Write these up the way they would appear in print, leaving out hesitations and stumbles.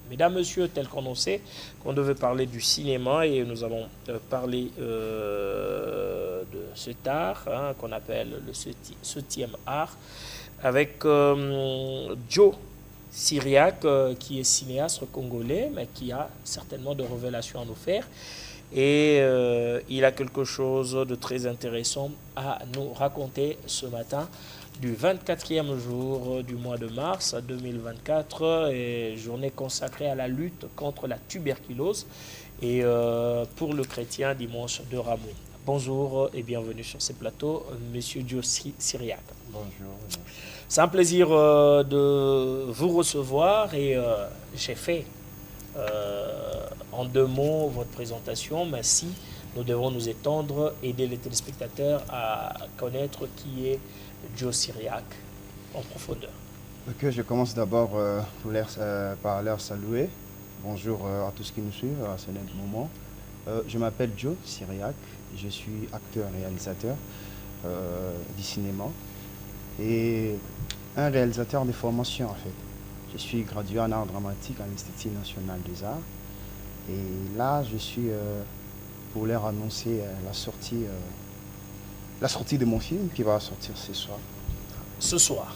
Mesdames, Messieurs, tel qu'on sait qu'on devait parler du cinéma et nous allons parler de cet art qu'on appelle le 7e art avec Joe Syriac qui est cinéaste congolais mais qui a certainement de révélations à nous faire et il a quelque chose de très intéressant à nous raconter ce matin du 24e jour du mois de mars 2024, et journée consacrée à la lutte contre la tuberculose et pour le chrétien dimanche de Rameau. Bonjour et bienvenue sur ces plateaux, Monsieur Joe Syriac. Bonjour. C'est un plaisir de vous recevoir et j'ai fait en 2 mots votre présentation, mais si nous devons nous étendre, aider les téléspectateurs à connaître qui est Joe Syriac en profondeur. Ok, je commence d'abord par leur saluer. Bonjour à tous qui nous suivent à ce moment. Je m'appelle Joe Syriac, je suis acteur-réalisateur du cinéma et un réalisateur de formation en fait. Je suis gradué en art dramatique à l'Institut national des arts et là je suis pour leur annoncer la sortie de mon film qui va sortir ce soir. Ce soir,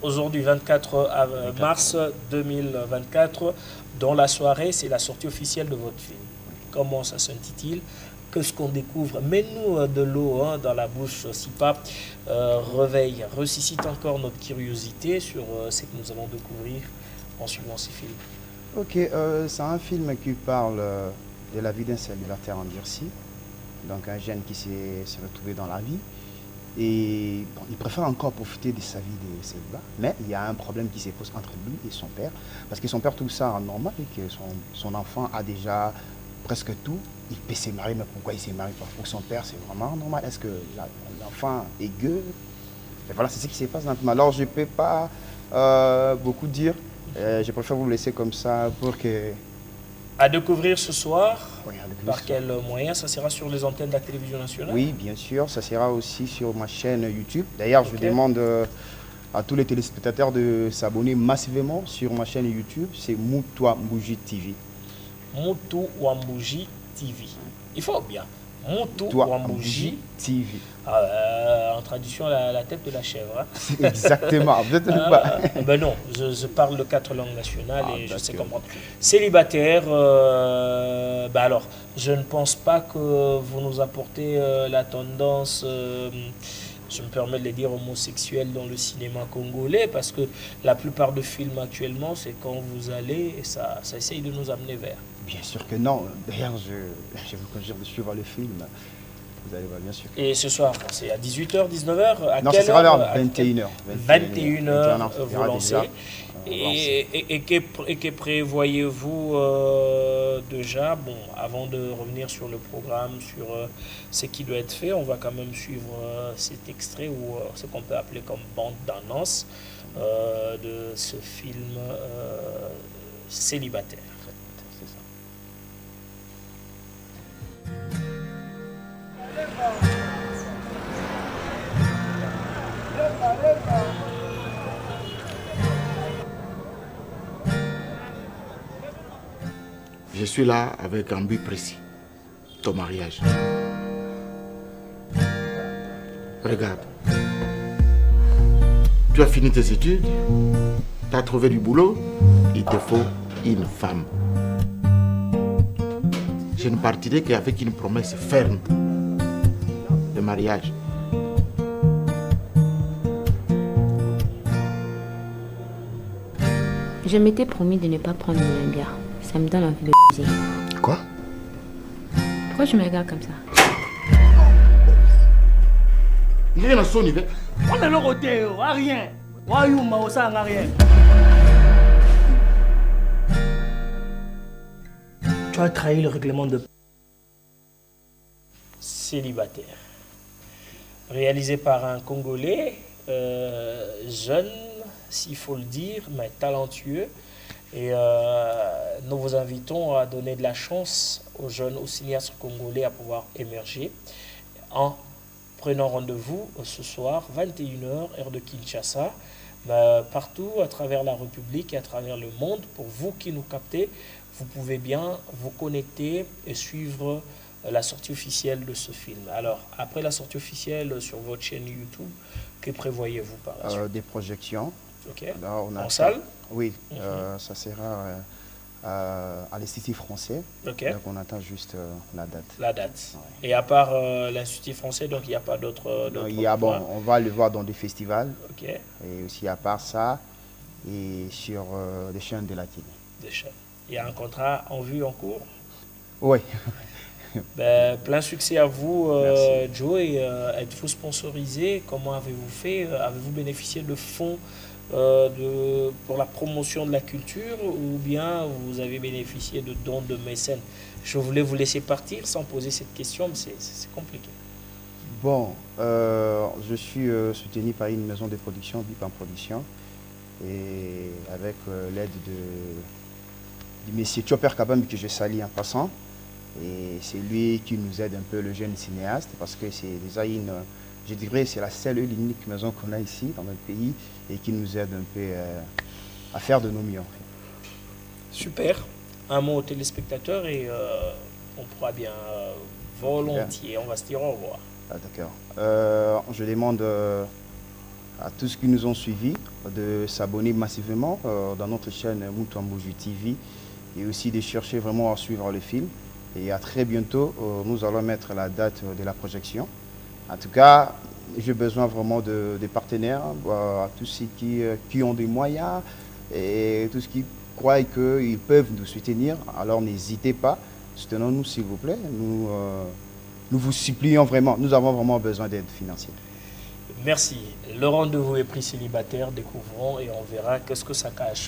aujourd'hui 24 mars 2024, dans la soirée, c'est la sortie officielle de votre film. Comment ça s'intitule? Qu'est-ce qu'on découvre? Mets-nous de l'eau dans la bouche, si pas réveille, ressuscite encore notre curiosité sur ce que nous allons découvrir en suivant ces films. Ok, c'est un film qui parle de la vie d'un célibataire endurci. Donc un jeune qui s'est retrouvé dans la vie et bon, il préfère encore profiter de sa vie de célibat, mais il y a un problème qui se pose entre lui et son père, parce que son père trouve ça normal et que son enfant a déjà presque tout, il peut se marier, mais pourquoi il se marie pas? Pour son père, c'est vraiment normal. Est-ce que l'enfant est gueux? Et voilà, c'est ce qui se passe dans le film. Alors je ne peux pas beaucoup dire, je préfère vous laisser comme ça pour que... À découvrir ce soir, Oui, par quel moyen? Ça sera sur les antennes de la télévision nationale? Oui, bien sûr, ça sera aussi sur ma chaîne YouTube. D'ailleurs, je demande à tous les téléspectateurs de s'abonner massivement sur ma chaîne YouTube. C'est Moutoua Mbouji TV. Moutoua Mbouji TV. Il faut bien. Moutoua Mbouji TV. En traduction, la tête de la chèvre. Hein. Exactement. Ben non, je parle de 4 langues nationales et je sais comprendre. Célibataire, ben alors, je ne pense pas que vous nous apportez la tendance, je me permets de le dire, homosexuelle dans le cinéma congolais, parce que la plupart des films actuellement, c'est quand vous allez et ça essaye de nous amener vers. Bien sûr que non. D'ailleurs, je vous conjure de suivre le film. Vous allez voir, bien sûr. Et ce soir, c'est à 18h, 19h? Non, ce sera à 21h. 21h, vous lancez. Et que prévoyez-vous déjà, bon, avant de revenir sur le programme, sur ce qui doit être fait, on va quand même suivre cet extrait ou ce qu'on peut appeler comme bande d'annonce de ce film célibataire. C'est ça. Je suis là avec un but précis, ton mariage. Regarde, tu as fini tes études, tu as trouvé du boulot, il te faut une femme. Je ne partirai qu'avec une promesse ferme de mariage. Je m'étais promis de ne pas prendre de bière. Ça me donne envie de baiser. Quoi? Pourquoi tu me regardes comme ça? Il est dans son niveau. On est le côté, rien. Rien. Tu as trahi le règlement de... Célibataire. Réalisé par un Congolais, jeune, s'il faut le dire, mais talentueux. Et nous vous invitons à donner de la chance aux jeunes, aux cinéastes congolais à pouvoir émerger en prenant rendez-vous ce soir, 21h, heure de Kinshasa, partout à travers la République et à travers le monde. Pour vous qui nous captez, vous pouvez bien vous connecter et suivre la sortie officielle de ce film. Alors, après la sortie officielle sur votre chaîne YouTube, que prévoyez-vous par la suite? Des projections. Ok. Alors, En salle? Oui, ça sera à l'Institut français. Ok. Donc on attend juste la date. La date. Ouais. Et à part l'Institut français, donc il n'y a pas d'autres. On va le voir dans des festivals. Ok. Et aussi à part ça, et sur les chaînes de la télé. Des chaînes. Il y a un contrat en vue, en cours? Oui. Plein succès à vous, Merci. Joe. Et êtes-vous sponsorisé? Comment avez-vous fait? Avez-vous bénéficié de fonds pour la promotion de la culture, ou bien vous avez bénéficié de dons de mécènes? Je voulais vous laisser partir sans poser cette question, mais c'est compliqué. Bon, je suis soutenu par une maison de production, Bipan Production, et avec l'aide du monsieur Chopper Kabambi, que je salue en passant. Et c'est lui qui nous aide un peu, le jeune cinéaste, parce que c'est déjà je dirais, c'est la seule et l'unique maison qu'on a ici dans notre pays et qui nous aide un peu à faire de nos mieux. Super. Un mot aux téléspectateurs et on pourra bien volontiers, on va se dire au revoir. Ah, d'accord. Je demande à tous ceux qui nous ont suivis de s'abonner massivement dans notre chaîne Mutuambuju TV et aussi de chercher vraiment à suivre le film. Et à très bientôt, nous allons mettre la date de la projection. En tout cas, j'ai besoin vraiment de partenaires, à tous ceux qui ont des moyens et tous ceux qui croient qu'ils peuvent nous soutenir. Alors n'hésitez pas, soutenons-nous s'il vous plaît. Nous vous supplions vraiment, nous avons vraiment besoin d'aide financière. Merci. Le rendez-vous est pris célibataire, découvrons et on verra qu'est-ce que ça cache.